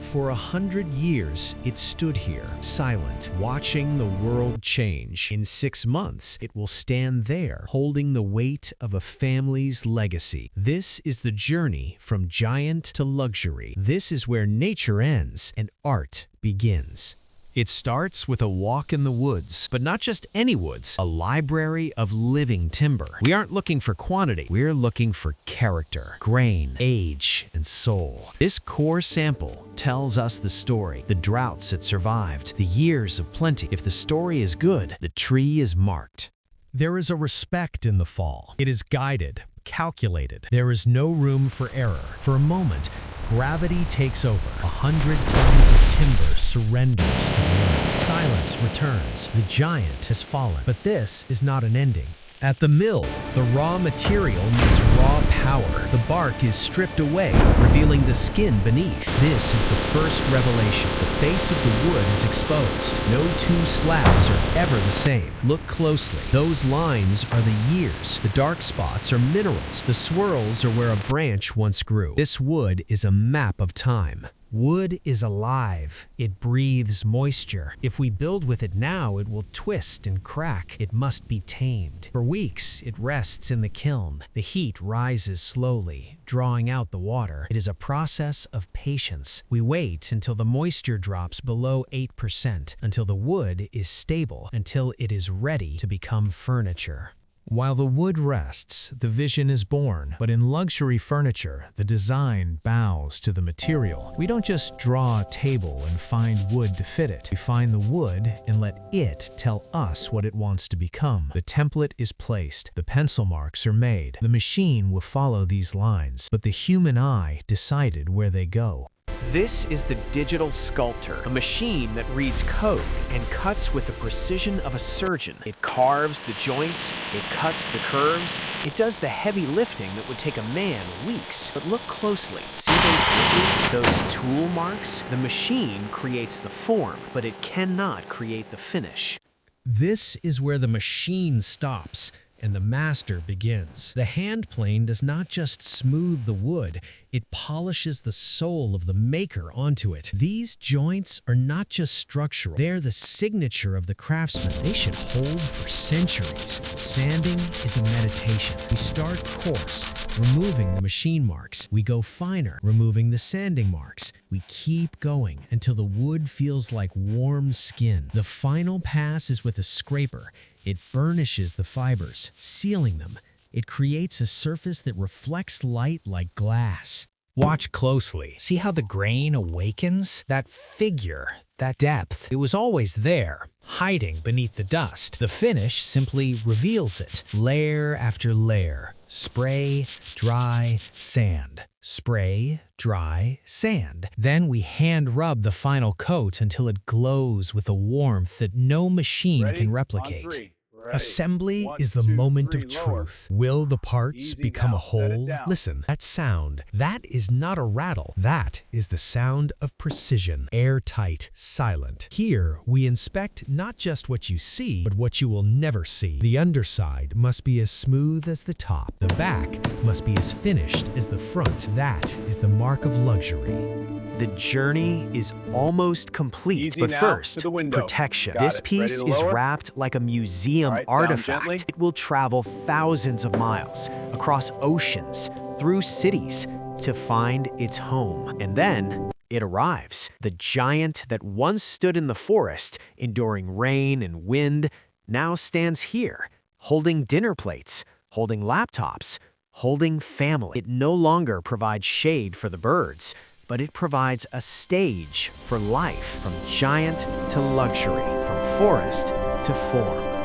For 100 years, it stood here, silent, watching the world change. In 6 months, it will stand there, holding the weight of a family's legacy. This is the journey from giant to luxury. This is where nature ends and art begins. It starts with a walk in the woods, but not just any woods, a library of living timber. We aren't looking for quantity, we're looking for character, grain, age, and soul. This core sample tells us the story, the droughts it survived, the years of plenty. If the story is good, the tree is marked. There is a respect in the fall. It is guided, calculated. There is no room for error. For a moment, gravity takes over. 100 tons of timber surrenders to the earth. Silence returns. The giant has fallen. But this is not an ending. At the mill, the raw material meets raw power. The bark is stripped away, revealing the skin beneath. This is the first revelation. The face of the wood is exposed. No two slabs are ever the same. Look closely. Those lines are the years. The dark spots are minerals. The swirls are where a branch once grew. This wood is a map of time. Wood is alive. It breathes moisture. If we build with it now, it will twist and crack. It must be tamed. For weeks, it rests in the kiln. The heat rises slowly, drawing out the water. It is a process of patience. We wait until the moisture drops below 8%, until the wood is stable, until it is ready to become furniture. While the wood rests, the vision is born. But in luxury furniture, the design bows to the material. We don't just draw a table and find wood to fit it. We find the wood and let it tell us what it wants to become. The template is placed. The pencil marks are made. The machine will follow these lines, but the human eye decided where they go. This is the digital sculptor, a machine that reads code and cuts with the precision of a surgeon. It carves the joints, it cuts the curves, it does the heavy lifting that would take a man weeks. But look closely. See those ridges, those tool marks? The machine creates the form, but it cannot create the finish. This is where the machine stops and the master begins. The hand plane does not just smooth the wood, it polishes the soul of the maker onto it. These joints are not just structural, they're the signature of the craftsman. They should hold for centuries. Sanding is a meditation. We start coarse, removing the machine marks. We go finer, removing the sanding marks. We keep going until the wood feels like warm skin. The final pass is with a scraper. It burnishes the fibers, sealing them. It creates a surface that reflects light like glass. Watch closely. See how the grain awakens? That figure, that depth, it was always there, hiding beneath the dust. The finish simply reveals it, layer after layer. Spray, dry, sand. Spray, dry, sand. Then we hand rub the final coat until it glows with a warmth that no machine can replicate. Assembly is the moment of truth. Will the parts become a whole? Listen, that sound, that is not a rattle. That is the sound of precision, airtight, silent. Here, we inspect not just what you see, but what you will never see. The underside must be as smooth as the top. The back must be as finished as the front. That is the mark of luxury. The journey is almost complete, but first, protection. This piece is wrapped like a museum artifact. It will travel thousands of miles, across oceans, through cities, to find its home. And then it arrives. The giant that once stood in the forest, enduring rain and wind, now stands here, holding dinner plates, holding laptops, holding family. It no longer provides shade for the birds, but it provides a stage for life, from giant to luxury, from forest to form.